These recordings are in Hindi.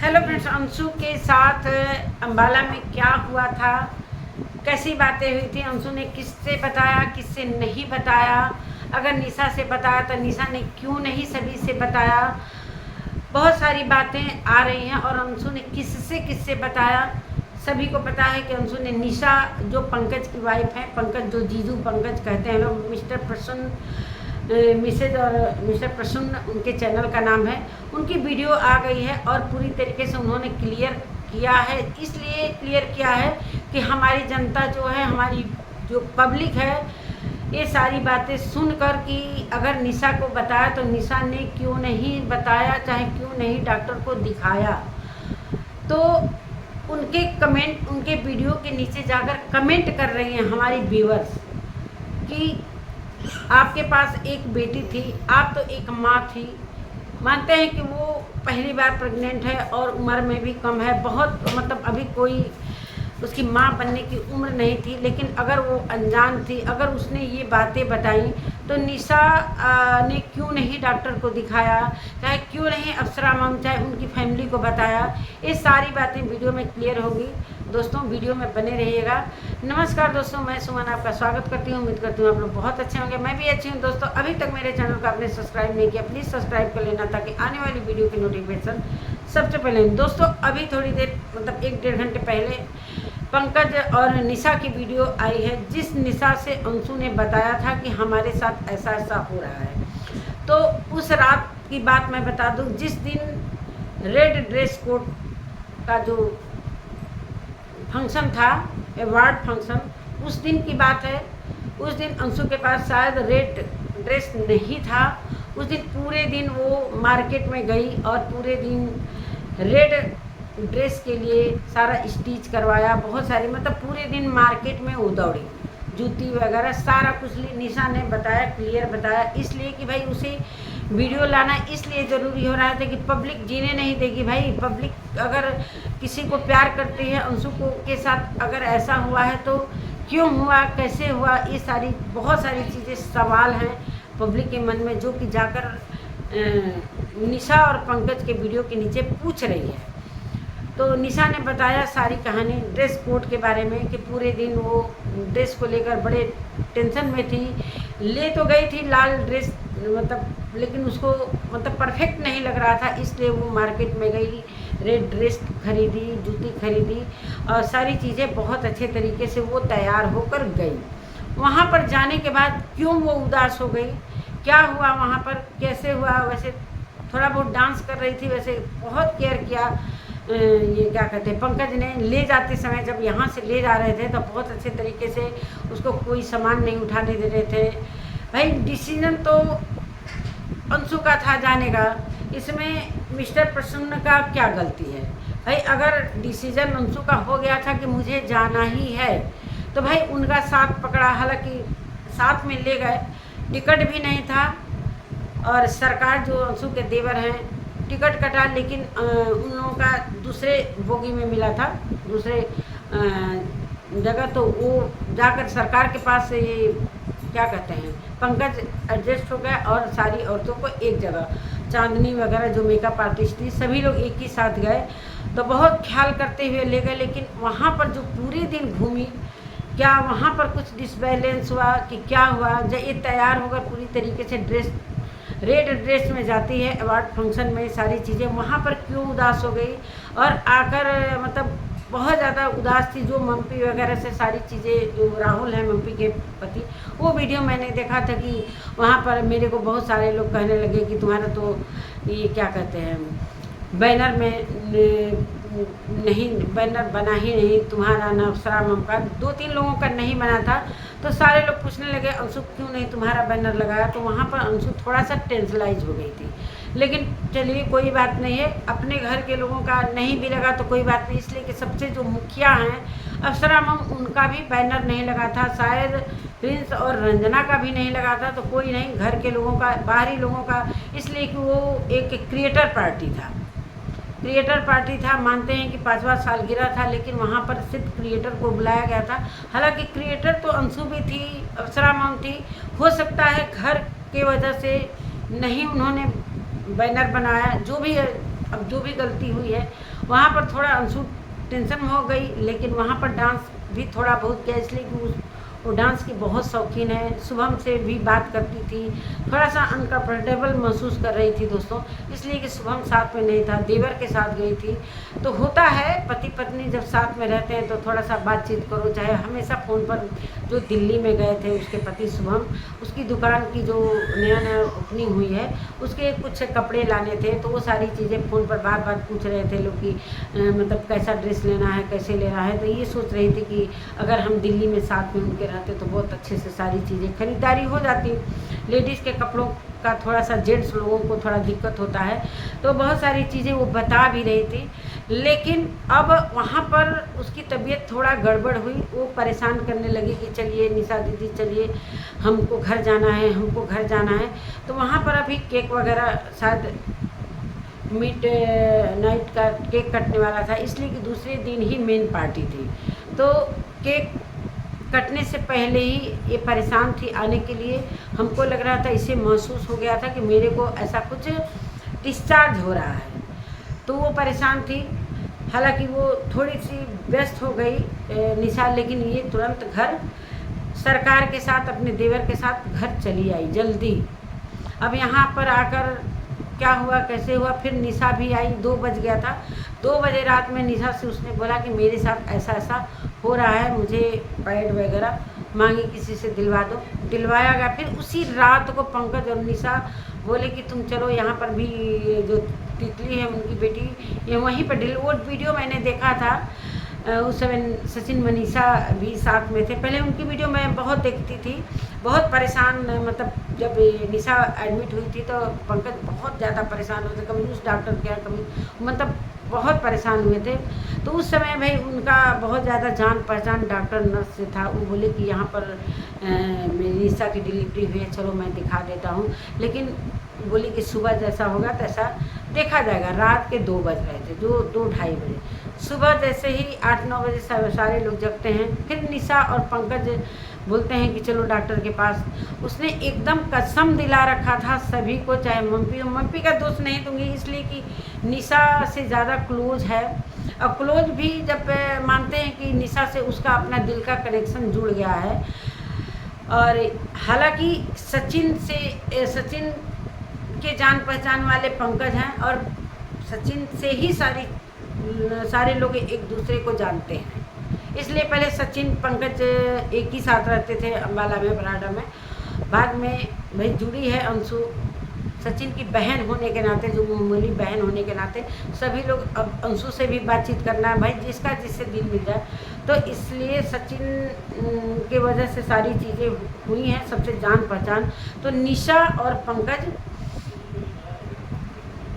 हेलो फ्रेंड्स, अंशु के साथ अंबाला में क्या हुआ था, कैसी बातें हुई थी, अंशु ने किससे बताया, किससे नहीं बताया, अगर निशा से बताया तो निशा ने क्यों नहीं सभी से बताया। बहुत सारी बातें आ रही हैं और अंशु ने किससे किससे बताया। सभी को पता है कि अंशु ने निशा जो पंकज की वाइफ है, पंकज जो जीजू पंकज कहते हैं लोग, मिस्टर प्रसन्न मिसेज और मिस्टर प्रसन्न उनके चैनल का नाम है, उनकी वीडियो आ गई है और पूरी तरीके से उन्होंने क्लियर किया है। इसलिए क्लियर किया है कि हमारी जनता जो है, हमारी जो पब्लिक है, ये सारी बातें सुनकर कि अगर निशा को बताया तो निशा ने क्यों नहीं बताया, चाहे क्यों नहीं डॉक्टर को दिखाया। तो उनके कमेंट, उनके वीडियो के नीचे जाकर कमेंट कर रही हैं हमारी व्यूअर्स कि आपके पास एक बेटी थी, आप तो एक माँ थी। मानते हैं कि वो पहली बार प्रेग्नेंट है और उम्र में भी कम है, बहुत मतलब अभी कोई उसकी माँ बनने की उम्र नहीं थी, लेकिन अगर वो अनजान थी, अगर उसने ये बातें बताई तो निशा ने क्यों नहीं डॉक्टर को दिखाया, चाहे क्यों नहीं अप्सरा मैम, चाहे उनकी फैमिली को बताया। ये सारी बातें वीडियो में क्लियर होगी। दोस्तों वीडियो में बने रहिएगा। नमस्कार दोस्तों, मैं सुमन आपका स्वागत करती हूँ। उम्मीद करती हूँ आप लोग बहुत अच्छे होंगे, मैं भी अच्छी हूँ। दोस्तों अभी तक मेरे चैनल को आपने सब्सक्राइब नहीं किया, प्लीज़ सब्सक्राइब कर लेना ताकि आने वाली वीडियो की नोटिफिकेशन सबसे पहले। दोस्तों अभी थोड़ी देर मतलब 1-1.5 घंटे पहले पंकज और निशा की वीडियो आई है, जिस निशा से अंशु ने बताया था कि हमारे साथ ऐसा ऐसा हो रहा है। तो उस रात की बात मैं बता दूं, जिस दिन रेड ड्रेस कोड का जो फंक्शन था, अवार्ड फंक्शन, उस दिन की बात है। उस दिन अंशु के पास शायद रेड ड्रेस नहीं था। उस दिन पूरे दिन वो मार्केट में गई और पूरे दिन रेड ड्रेस के लिए सारा स्टिच करवाया, बहुत सारी मतलब पूरे दिन मार्केट में वो दौड़ी, जूती वगैरह सारा कुछ निशा ने बताया, क्लियर बताया। इसलिए कि भाई उसे वीडियो लाना इसलिए ज़रूरी हो रहा था कि पब्लिक जीने नहीं देगी। भाई पब्लिक अगर किसी को प्यार करती है, अंशु को के साथ अगर ऐसा हुआ है तो क्यों हुआ, कैसे हुआ, ये सारी बहुत सारी चीज़ें सवाल हैं पब्लिक के मन में, जो कि जाकर निशा और पंकज के वीडियो के नीचे पूछ रही है। तो निशा ने बताया सारी कहानी ड्रेस कोड के बारे में कि पूरे दिन वो ड्रेस को लेकर बड़े टेंशन में थी। ले तो गई थी लाल ड्रेस, मतलब लेकिन उसको मतलब परफेक्ट नहीं लग रहा था, इसलिए वो मार्केट में गई, रेड ड्रेस खरीदी, जूती खरीदी और सारी चीज़ें बहुत अच्छे तरीके से वो तैयार होकर गई। वहाँ पर जाने के बाद क्यों वो उदास हो गई, क्या हुआ वहाँ पर, कैसे हुआ, वैसे थोड़ा बहुत डांस कर रही थी, वैसे बहुत केयर किया ये क्या कहते हैं पंकज ने। ले जाते समय जब यहाँ से ले जा रहे थे तो बहुत अच्छे तरीके से उसको कोई सामान नहीं उठाने दे रहे थे। भाई डिसीजन तो अंशु का था जाने का, इसमें मिस्टर प्रसन्न का क्या गलती है। भाई अगर डिसीजन अंशु का हो गया था कि मुझे जाना ही है तो भाई उनका साथ पकड़ा, हालांकि साथ में ले गए, टिकट भी नहीं था और सरकार जो अंशु के देवर हैं टिकट कटा, लेकिन उन लोगों का दूसरे बोगी में मिला था, दूसरे जगह। तो वो जाकर सरकार के पास ये क्या कहते हैं पंकज एडजस्ट हो गया और सारी औरतों को एक जगह, चांदनी वगैरह जो मेकअप आर्टिस्ट थी सभी लोग एक ही साथ गए, तो बहुत ख्याल करते हुए ले गए। लेकिन वहाँ पर जो पूरे दिन घूमी, क्या वहाँ पर कुछ डिसबैलेंस हुआ कि क्या हुआ, जब ये तैयार होकर पूरी तरीके से ड्रेस रेड ड्रेस में जाती है अवार्ड फंक्शन में, सारी चीज़ें, वहाँ पर क्यों उदास हो गई और आकर मतलब बहुत ज़्यादा उदास थी। जो मम्पी वगैरह से सारी चीज़ें, जो राहुल हैं मम्पी के पति, वो वीडियो मैंने देखा था कि वहाँ पर मेरे को बहुत सारे लोग कहने लगे कि तुम्हारा तो ये क्या कहते हैं बैनर में नहीं, बैनर बना ही नहीं तुम्हारा, ना अप्सरा मैम का, 2-3 लोगों का नहीं बना था। तो सारे लोग पूछने लगे अंशु क्यों नहीं तुम्हारा बैनर लगाया। तो वहाँ पर अंशु थोड़ा सा टेंशलाइज हो गई थी, लेकिन चलिए कोई बात नहीं है, अपने घर के लोगों का नहीं भी लगा तो कोई बात नहीं, इसलिए कि सबसे जो मुखिया हैं अप्सरा मैम, उनका भी बैनर नहीं लगा था, शायद प्रिंस और रंजना का भी नहीं लगा था। तो कोई नहीं, घर के लोगों का, बाहरी लोगों का, इसलिए कि वो एक क्रिएटर पार्टी था, क्रिएटर पार्टी था। मानते हैं कि 5वां सालगिरह था, लेकिन वहाँ पर सिर्फ क्रिएटर को बुलाया गया था। हालांकि क्रिएटर तो अंशु भी थी, अप्सरा मैम थी, हो सकता है घर के वजह से नहीं उन्होंने बैनर बनाया, जो भी अब जो भी गलती हुई है वहाँ पर थोड़ा अंशु टेंशन हो गई, लेकिन वहाँ पर डांस भी थोड़ा बहुत किया, इसलिए कि वो डांस की बहुत शौकीन है। शुभम से भी बात करती थी, थोड़ा सा अनकम्फर्टेबल महसूस कर रही थी दोस्तों, इसलिए कि शुभम साथ में नहीं था, देवर के साथ गई थी। तो होता है पति पत्नी जब साथ में रहते हैं तो थोड़ा सा बातचीत करो, चाहे हमेशा फ़ोन पर। जो दिल्ली में गए थे उसके पति शुभम, उसकी दुकान की जो नया नया ओपनिंग हुई है उसके कुछ कपड़े लाने थे, तो वो सारी चीज़ें फ़ोन पर बार बार पूछ रहे थे लोग कि मतलब कैसा ड्रेस लेना है, कैसे लेना है। तो ये सोच रही थी कि अगर हम दिल्ली में साथ में उनके रहते तो बहुत अच्छे से सारी चीज़ें खरीदारी हो जाती। लेडीज़ के कपड़ों का थोड़ा सा जेंट्स लोगों को थोड़ा दिक्कत होता है, तो बहुत सारी चीज़ें वो बता भी रही थी। लेकिन अब वहाँ पर उसकी तबीयत थोड़ा गड़बड़ हुई, वो परेशान करने लगी कि चलिए निशा दीदी चलिए, हमको घर जाना है, हमको घर जाना है। तो वहाँ पर अभी केक वगैरह शायद मिड नाइट का केक कटने वाला था, इसलिए कि दूसरे दिन ही मेन पार्टी थी। तो केक कटने से पहले ही ये परेशान थी आने के लिए। हमको लग रहा था, इसे महसूस हो गया था कि मेरे को ऐसा कुछ डिस्चार्ज हो रहा है, तो वो परेशान थी। हालांकि वो थोड़ी सी व्यस्त हो गई निशा, लेकिन ये तुरंत घर सरकार के साथ अपने देवर के साथ घर चली आई जल्दी। अब यहाँ पर आकर क्या हुआ कैसे हुआ, फिर निशा भी आई, 2 बज गया था। 2 बजे रात में निशा से उसने बोला कि मेरे साथ ऐसा ऐसा हो रहा है, मुझे पैड वगैरह मांगी किसी से दिलवा दो, दिलवाया गया। फिर उसी रात को पंकज और निशा बोले कि तुम चलो यहाँ पर भी, जो तितली है उनकी बेटी ये वहीं पर वो वीडियो मैंने देखा था। उस समय सचिन मनीषा भी साथ में थे। पहले उनकी वीडियो मैं बहुत देखती थी, बहुत परेशान, मतलब जब निशा एडमिट हुई थी तो पंकज बहुत ज़्यादा परेशान हुए थे, कभी उस डॉक्टर के यहाँ कभी, मतलब बहुत परेशान हुए थे। तो उस समय भाई उनका बहुत ज़्यादा जान पहचान डॉक्टर नर्स से था। वो बोले कि यहाँ पर मेरी निशा की डिलीवरी हुई है, चलो मैं दिखा देता हूँ। लेकिन बोली कि सुबह जैसा होगा तैसा देखा जाएगा। रात के 2 बज रहे थे, 2-2:30 बजे। सुबह जैसे ही 8-9 बजे सारे लोग जगते हैं, फिर निशा और पंकज बोलते हैं कि चलो डॉक्टर के पास। उसने एकदम कसम दिला रखा था सभी को, चाहे मम्पी का दोष नहीं दूंगी, इसलिए कि निशा से ज़्यादा क्लोज है। और क्लोज भी जब मानते हैं कि निशा से उसका अपना दिल का कनेक्शन जुड़ गया है। और हालांकि सचिन के जान पहचान वाले पंकज हैं, और सचिन से ही सारे लोग एक दूसरे को जानते हैं। इसलिए पहले सचिन पंकज एक ही साथ रहते थे अम्बाला में, बराडा में। बाद में भाई जुड़ी है अंशु, सचिन की बहन होने के नाते, जो मामूली बहन होने के नाते सभी लोग अब अंशु से भी बातचीत करना है भाई, जिसका जिससे दिल मिल जाए। तो इसलिए सचिन के वजह से सारी चीज़ें हुई हैं, सबसे जान पहचान। तो निशा और पंकज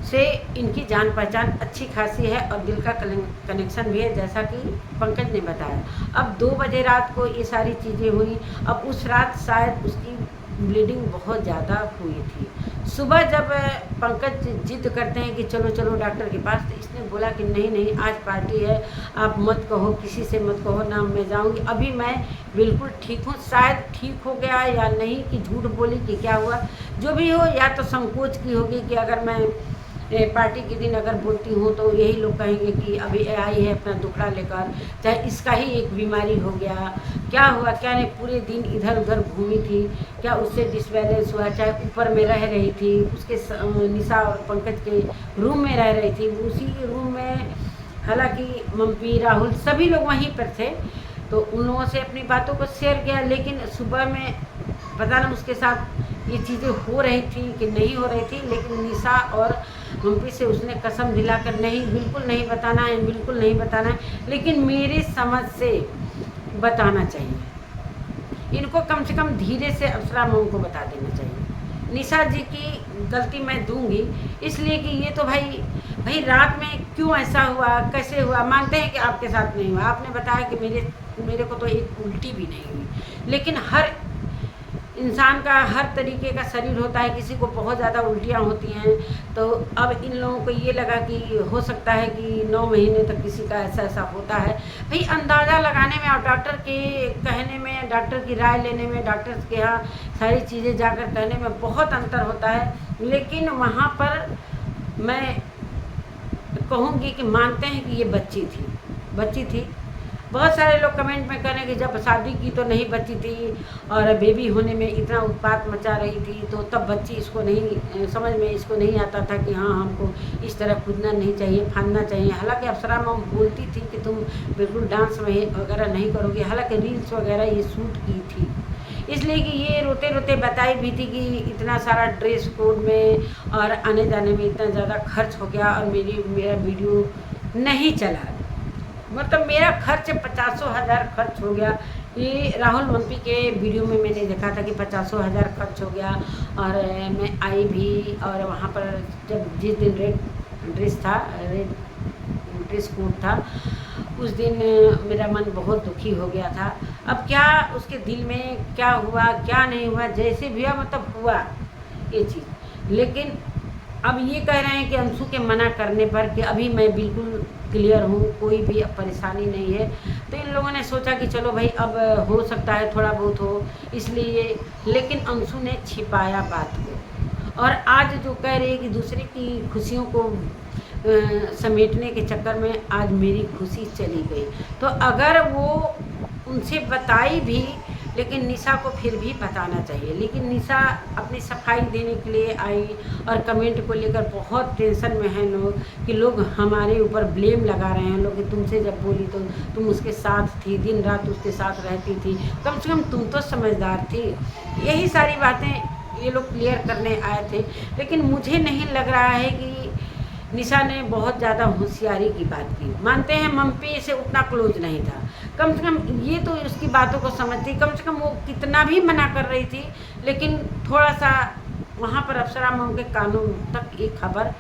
से इनकी जान पहचान अच्छी खासी है और दिल का कनेक्शन भी है, जैसा कि पंकज ने बताया। अब 2 बजे रात को ये सारी चीज़ें हुई। अब उस रात शायद उसकी ब्लीडिंग बहुत ज़्यादा हुई थी। सुबह जब पंकज जिद करते हैं कि चलो चलो डॉक्टर के पास, तो इसने बोला कि नहीं नहीं, आज पार्टी है, आप मत कहो, किसी से मत कहो ना, मैं जाऊंगी, अभी मैं बिल्कुल ठीक हूँ। शायद ठीक हो गया या नहीं, कि झूठ बोली कि क्या हुआ, जो भी हो, या तो संकोच की होगी कि अगर मैं पार्टी के दिन अगर बोलती हूँ तो यही लोग कहेंगे कि अभी आई है अपना दुखड़ा लेकर, चाहे इसका ही एक बीमारी हो गया, क्या हुआ क्या नहीं, पूरे दिन इधर उधर घूमी थी, क्या उससे डिसबैलेंस हुआ, चाहे ऊपर में रह रही थी, उसके निशा और पंकज के रूम में रह रही थी, उसी रूम में हालांकि मम्पी राहुल सभी लोग वहीं पर थे। तो उन लोगों से अपनी बातों को शेयर किया। लेकिन सुबह में पता ना उसके साथ ये चीज़ें हो रही थी कि नहीं हो रही थी, लेकिन निशा और मम्पी से उसने कसम दिलाकर नहीं, बिल्कुल नहीं बताना है, बिल्कुल नहीं बताना है। लेकिन मेरी समझ से बताना चाहिए, इनको कम से कम धीरे से अप्सरा मऊ को बता देना चाहिए। निशा जी की गलती मैं दूंगी, इसलिए कि ये तो भाई रात में क्यों ऐसा हुआ, कैसे हुआ, मानते हैं कि आपके साथ नहीं हुआ, आपने बताया कि मेरे को तो एक उल्टी भी नहीं हुई। लेकिन हर इंसान का हर तरीके का शरीर होता है, किसी को बहुत ज़्यादा उल्टियाँ होती हैं। तो अब इन लोगों को ये लगा कि हो सकता है कि 9 महीने तक किसी का ऐसा ऐसा होता है। भाई अंदाज़ा लगाने में और डॉक्टर के कहने में, डॉक्टर की राय लेने में, डॉक्टर के यहाँ सारी चीज़ें जाकर कहने में बहुत अंतर होता है। लेकिन वहाँ पर मैं कहूँगी कि मानते हैं कि ये बच्ची थी। बहुत सारे लोग कमेंट में कह रहे हैं कि जब शादी की तो नहीं बच्ची थी और बेबी होने में इतना उत्पात मचा रही थी तो तब बच्ची, इसको नहीं समझ में इसको नहीं आता था कि हाँ हमको इस तरह कूदना नहीं चाहिए, फांदना चाहिए। हालांकि अप्सरा मॉम बोलती थी कि तुम बिल्कुल डांस वगैरह नहीं करोगी, हालांकि रील्स वगैरह ये शूट की थी, इसलिए कि ये रोते रोते बताई भी थी कि इतना सारा ड्रेस कोड में और आने जाने में इतना ज़्यादा खर्च हो गया और मेरा वीडियो नहीं चला। मतलब मेरा खर्च 50,000 खर्च हो गया। ये राहुल मंपी के वीडियो में मैंने देखा था कि 50,000 खर्च हो गया और मैं आई भी और वहाँ पर जब जिस दिन रेड ड्रेस कोड था उस दिन मेरा मन बहुत दुखी हो गया था। अब क्या उसके दिल में क्या हुआ क्या नहीं हुआ, जैसे भी हुआ मतलब हुआ ये चीज़। लेकिन अब ये कह रहे हैं कि अंशु के मना करने पर कि अभी मैं बिल्कुल क्लियर हूँ, कोई भी अब परेशानी नहीं है। तो इन लोगों ने सोचा कि चलो भाई अब हो सकता है थोड़ा बहुत हो, इसलिए। लेकिन अंशु ने छिपाया बात को और आज जो कह रही है कि दूसरे की खुशियों को समेटने के चक्कर में आज मेरी खुशी चली गई। तो अगर वो उनसे बताई भी, लेकिन निशा को फिर भी बताना चाहिए। लेकिन निशा अपनी सफाई देने के लिए आई और कमेंट को लेकर बहुत टेंशन में हैं लोग कि लोग हमारे ऊपर ब्लेम लगा रहे हैं लोग कि तुमसे जब बोली तो तुम उसके साथ थी, दिन रात उसके साथ रहती थी, कम से कम तुम तो समझदार थी। यही सारी बातें ये लोग क्लियर करने आए थे। लेकिन मुझे नहीं लग रहा है कि निशा ने बहुत ज़्यादा होशियारी की बात की। मानते हैं मम्पी से उतना क्लोज नहीं था, कम से कम ये तो उसकी बातों को समझती, कम से कम वो कितना भी मना कर रही थी लेकिन थोड़ा सा वहाँ पर अप्सरा मॉम के कानों तक ये खबर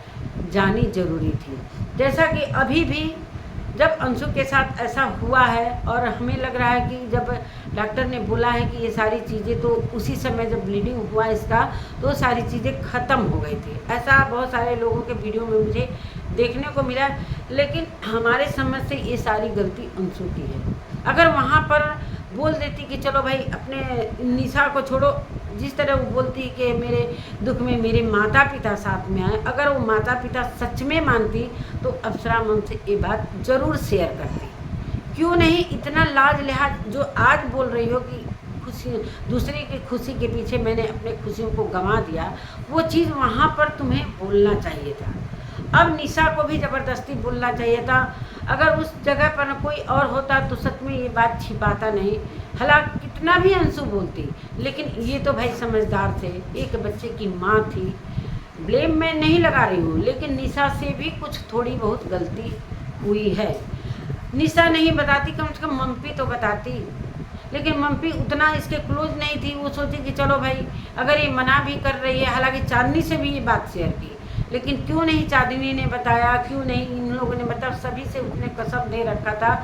जानी जरूरी थी। जैसा कि अभी भी जब अंशु के साथ ऐसा हुआ है और हमें लग रहा है कि जब डॉक्टर ने बोला है कि ये सारी चीज़ें, तो उसी समय जब ब्लीडिंग हुआ इसका तो सारी चीज़ें ख़त्म हो गई थी। ऐसा बहुत सारे लोगों के वीडियो में मुझे देखने को मिला। लेकिन हमारे समझ से ये सारी गलती अंशु की है। अगर वहाँ पर बोल देती कि चलो भाई अपने निशा को छोड़ो, जिस तरह वो बोलती कि मेरे दुख में मेरे माता पिता साथ में आए, अगर वो माता पिता सच में मानती तो अप्सरा मॉम से ये बात ज़रूर शेयर करती। क्यों नहीं इतना लाज लिहाज जो आज बोल रही हो कि खुशी, दूसरे की खुशी के पीछे मैंने अपने खुशियों को गंवा दिया, वो चीज़ वहाँ पर तुम्हें बोलना चाहिए था। अब निशा को भी ज़बरदस्ती बोलना चाहिए था। अगर उस जगह पर कोई और होता तो सच में ये बात छिपाता नहीं। हालांकि कितना भी अंशु बोलती, लेकिन ये तो भाई समझदार थे, एक बच्चे की माँ थी। ब्लेम मैं नहीं लगा रही हूँ, लेकिन निशा से भी कुछ थोड़ी बहुत गलती हुई है। निशा नहीं बताती, कम से कम मम्पी तो बताती। लेकिन मम्पी उतना इसके क्लोज नहीं थी। वो सोची कि चलो भाई अगर ये मना भी कर रही है, हालांकि चांदनी से भी ये बात शेयर की, लेकिन क्यों नहीं चांदनी ने बताया, क्यों नहीं इन लोगों ने, मतलब सभी से उसने कसम दे रखा था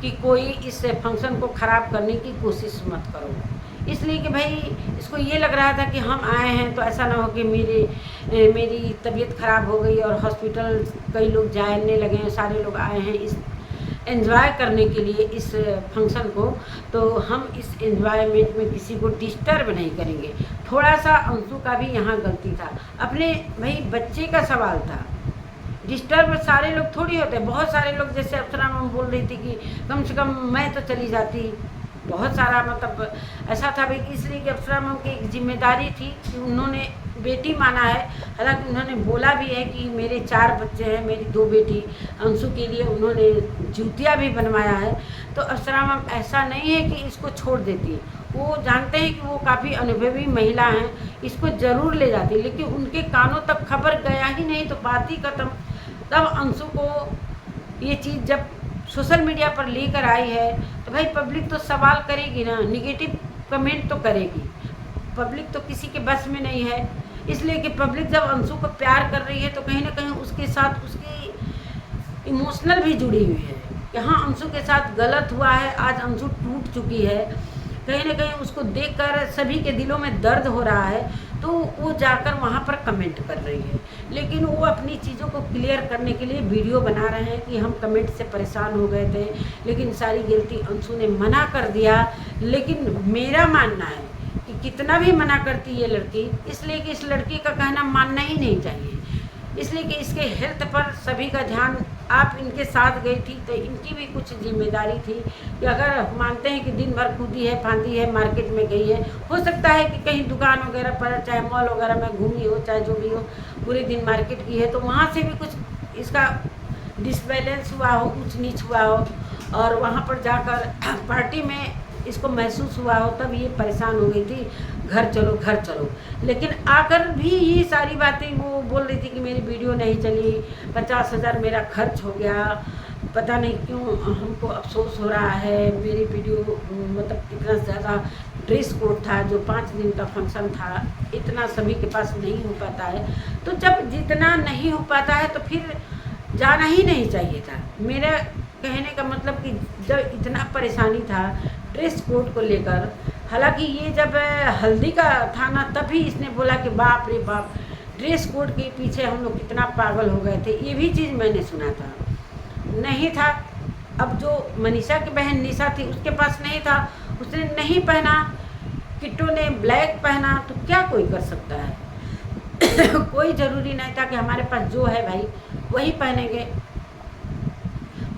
कि कोई इस फंक्शन को ख़राब करने की कोशिश मत करो। इसलिए कि भाई इसको ये लग रहा था कि हम आए हैं तो ऐसा ना हो कि मेरी तबीयत ख़राब हो गई और हॉस्पिटल कई लोग जाने लगे हैं, सारे लोग आए हैं इस एंजॉय करने के लिए इस फंक्शन को, तो हम इस एंजॉयमेंट में किसी को डिस्टर्ब नहीं करेंगे। थोड़ा सा अंशु का भी यहाँ गलती था, अपने भाई बच्चे का सवाल था। डिस्टर्ब सारे लोग थोड़ी होते, बहुत सारे लोग, जैसे अप्सरा मॉम बोल रही थी कि कम से कम मैं तो चली जाती। बहुत सारा मतलब ऐसा था भाई, इसलिए कि अप्सरा मॉम की एक जिम्मेदारी थी कि उन्होंने बेटी माना है। हालांकि उन्होंने बोला भी है कि मेरे 4 बच्चे हैं, मेरी 2 बेटी। अंशु के लिए उन्होंने जूतियाँ भी बनवाया है। तो अप्सरा मॉम ऐसा नहीं है कि इसको छोड़ देती, वो जानते हैं कि वो काफ़ी अनुभवी महिला हैं, इसको ज़रूर ले जाती, लेकिन उनके कानों तक खबर गया ही नहीं तो बात ही खत्म। तब अंशु को ये चीज़ जब सोशल मीडिया पर लेकर आई है तो भाई पब्लिक तो सवाल करेगी ना, निगेटिव कमेंट तो करेगी। पब्लिक तो किसी के बस में नहीं है। इसलिए कि पब्लिक जब अंशु को प्यार कर रही है तो कहीं ना कहीं उसके साथ उसकी इमोशनल भी जुड़ी हुई है कि हाँ अंशु के साथ गलत हुआ है, आज अंशु टूट चुकी है। कहीं ना कहीं उसको देखकर सभी के दिलों में दर्द हो रहा है, तो वो जाकर वहाँ पर कमेंट कर रही है। लेकिन वो अपनी चीज़ों को क्लियर करने के लिए वीडियो बना रहे हैं कि हम कमेंट से परेशान हो गए थे, लेकिन सारी गलती अंशु ने मना कर दिया। लेकिन मेरा मानना है कि कितना भी मना करती ये लड़की, इसलिए कि इस लड़की का कहना मानना ही नहीं चाहिए। इसलिए कि इसके हेल्थ पर सभी का ध्यान आप इनके साथ गई थी तो इनकी भी कुछ जिम्मेदारी थी कि अगर मानते हैं कि दिन भर कूदी है फांदी है मार्केट में गई है, हो सकता है कि कहीं दुकान वगैरह पर चाहे मॉल वगैरह में घूमी हो, चाहे जो भी हो, पूरे दिन मार्केट की है, तो वहाँ से भी कुछ इसका डिसबैलेंस हुआ हो, ऊंच नीच हुआ हो, और वहाँ पर जाकर पार्टी में इसको महसूस हुआ हो, तब ये परेशान हो गई थी, घर चलो घर चलो। लेकिन आकर भी ये सारी बातें वो बोल रही थी कि मेरी वीडियो नहीं चली, 50,000 मेरा खर्च हो गया, पता नहीं क्यों हमको अफसोस हो रहा है, मेरी वीडियो मतलब कितना ज़्यादा ड्रेस कोड था, जो 5 दिन का फंक्शन था, इतना सभी के पास नहीं हो पाता है। तो जब जितना नहीं हो पाता है तो फिर जाना ही नहीं चाहिए था। मेरा कहने का मतलब कि जब इतना परेशानी था ड्रेस कोड को लेकर, हालांकि ये जब हल्दी का था ना, तभी इसने बोला कि बाप रे बाप, ड्रेस कोड के पीछे हम लोग कितना पागल हो गए थे, ये भी चीज़ मैंने सुना था। नहीं था। अब जो मनीषा की बहन निशा थी उसके पास नहीं था, उसने नहीं पहना, किट्टू ने ब्लैक पहना, तो क्या कोई कर सकता है। कोई ज़रूरी नहीं था कि हमारे पास जो है भाई वही पहनेंगे।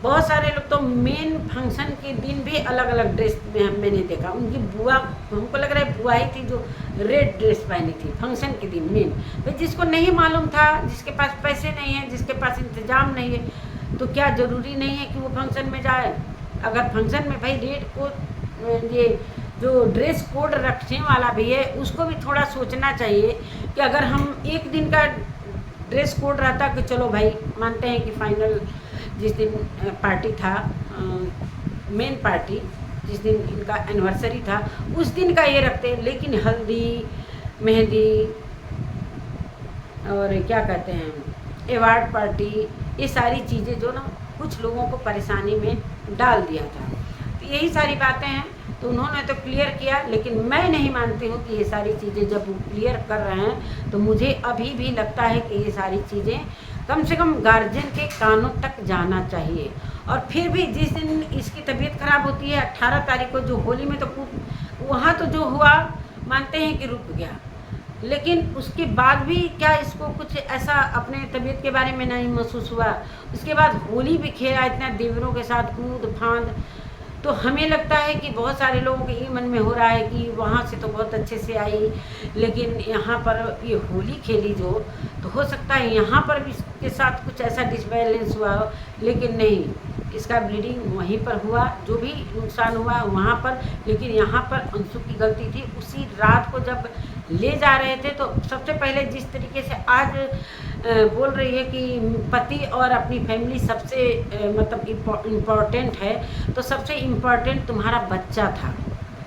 बहुत सारे लोग तो मेन फंक्शन के दिन भी अलग अलग ड्रेस में मैंने देखा। उनकी बुआ, हमको लग रहा है बुआ ही थी जो रेड ड्रेस पहनी थी फंक्शन के दिन मेन। भाई जिसको नहीं मालूम था, जिसके पास पैसे नहीं है, जिसके पास इंतजाम नहीं है, तो क्या ज़रूरी नहीं है कि वो फंक्शन में जाए। अगर फंक्शन में भाई रेड को ये जो ड्रेस कोड रखने वाला भी है उसको भी थोड़ा सोचना चाहिए कि अगर हम एक दिन का ड्रेस कोड रहता कि चलो भाई मानते हैं कि फाइनल जिस दिन पार्टी था, मेन पार्टी जिस दिन इनका एनिवर्सरी था उस दिन का ये रखते, लेकिन हल्दी मेहंदी और क्या कहते हैं अवार्ड पार्टी, ये सारी चीज़ें जो ना कुछ लोगों को परेशानी में डाल दिया था। तो यही सारी बातें हैं। तो उन्होंने तो क्लियर किया, लेकिन मैं नहीं मानती हूँ कि ये सारी चीज़ें जब वो क्लियर कर रहे हैं तो मुझे अभी भी लगता है कि ये सारी चीज़ें कम से कम गार्जियन के कानों तक जाना चाहिए। और फिर भी जिस दिन इसकी तबीयत खराब होती है 18 तारीख को, जो होली में तो वहाँ तो जो हुआ मानते हैं कि रुक गया, लेकिन उसके बाद भी क्या इसको कुछ ऐसा अपने तबीयत के बारे में नहीं महसूस हुआ। उसके बाद होली भी खेला इतना देवरों के साथ कूद फांद, तो हमें लगता है कि बहुत सारे लोगों के ये मन में हो रहा है कि वहाँ से तो बहुत अच्छे से आई, लेकिन यहाँ पर ये होली खेली जो, तो हो सकता है यहाँ पर भी इसके साथ कुछ ऐसा डिसबैलेंस हुआ हो, लेकिन नहीं, इसका ब्लीडिंग वहीं पर हुआ, जो भी नुकसान हुआ वहाँ पर, लेकिन यहाँ पर अंशु की गलती थी। उसी रात को जब ले जा रहे थे तो सबसे पहले जिस तरीके से आज बोल रही है कि पति और अपनी फैमिली सबसे मतलब इम्पोर्टेंट है, तो सबसे इम्पोर्टेंट तुम्हारा बच्चा था।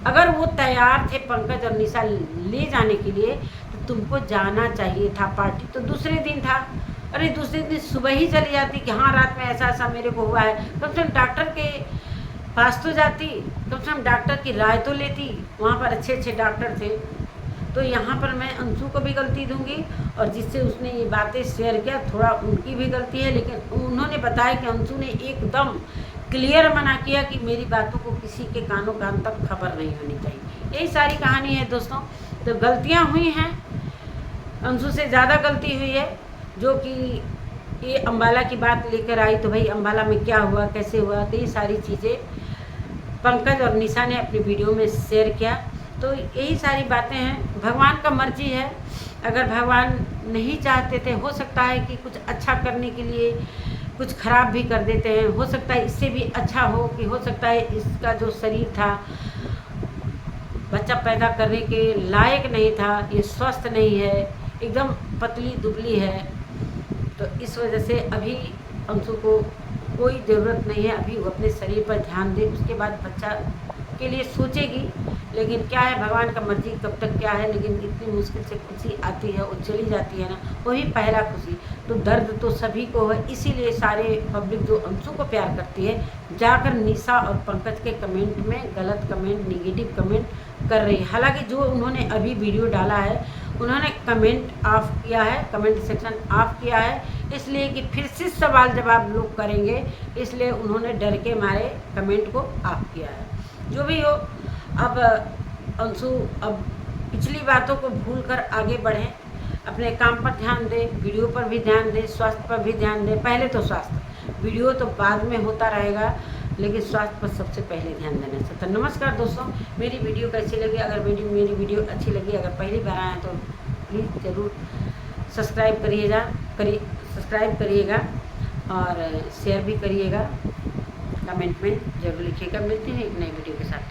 अगर वो तैयार थे पंकज और निशा ले जाने के लिए तो तुमको जाना चाहिए था। पार्टी तो दूसरे दिन था, अरे दूसरे दिन सुबह ही चली जाती कि हाँ रात में ऐसा ऐसा मेरे को हुआ है, कम से कम डॉक्टर के पास तो जाती, कम से कम डॉक्टर की राय तो लेती, वहाँ पर अच्छे अच्छे डॉक्टर थे। तो यहाँ पर मैं अंशु को भी गलती दूंगी, और जिससे उसने ये बातें शेयर किया थोड़ा उनकी भी गलती है, लेकिन उन्होंने बताया कि अंशु ने एकदम क्लियर मना किया कि मेरी बातों को किसी के कानों कान तक खबर नहीं होनी चाहिए। यही सारी कहानी है दोस्तों। तो गलतियाँ हुई हैं, अंशु से ज़्यादा गलती हुई है, जो कि ये अम्बाला की बात लेकर आई, तो भाई अम्बाला में क्या हुआ कैसे हुआ, तो ये सारी चीज़ें पंकज और निशा ने अपनी वीडियो में शेयर किया। तो यही सारी बातें हैं, भगवान का मर्जी है। अगर भगवान नहीं चाहते थे, हो सकता है कि कुछ अच्छा करने के लिए कुछ खराब भी कर देते हैं। हो सकता है इससे भी अच्छा हो कि हो सकता है इसका जो शरीर था बच्चा पैदा करने के लायक नहीं था, ये स्वस्थ नहीं है, एकदम पतली दुबली है। तो इस वजह से अभी अंशु को कोई ज़रूरत नहीं है, अभी वो अपने शरीर पर ध्यान दे, उसके बाद बच्चा के लिए सोचेगी। लेकिन क्या है, भगवान का मर्जी कब तक क्या है, लेकिन इतनी मुश्किल से खुशी आती है और चली जाती है ना, वही पहला खुशी। तो दर्द तो सभी को है, इसीलिए सारे पब्लिक जो अंशु को प्यार करती है जाकर निशा और पंकज के कमेंट में गलत कमेंट, निगेटिव कमेंट कर रही है। हालांकि जो उन्होंने अभी वीडियो डाला है उन्होंने कमेंट ऑफ किया है, कमेंट सेक्शन ऑफ किया है, इसलिए कि फिर से सवाल जवाब लोग करेंगे, इसलिए उन्होंने डर के मारे कमेंट को ऑफ किया है। जो भी हो, अब अंशु अब पिछली बातों को भूल कर आगे बढ़ें, अपने काम पर ध्यान दें, वीडियो पर भी ध्यान दें, स्वास्थ्य पर भी ध्यान दें। पहले तो स्वास्थ्य, वीडियो तो बाद में होता रहेगा, लेकिन स्वास्थ्य पर सबसे पहले ध्यान देना चाहिए। तो नमस्कार दोस्तों, मेरी वीडियो कैसी लगी? अगर मेरी वीडियो अच्छी लगी, अगर पहली बार आए तो प्लीज़ ज़रूर सब्सक्राइब करिएगा और शेयर भी करिएगा, कमेंट में ज़रूर लिखिएगा। मिलते हैं एक नई वीडियो के साथ।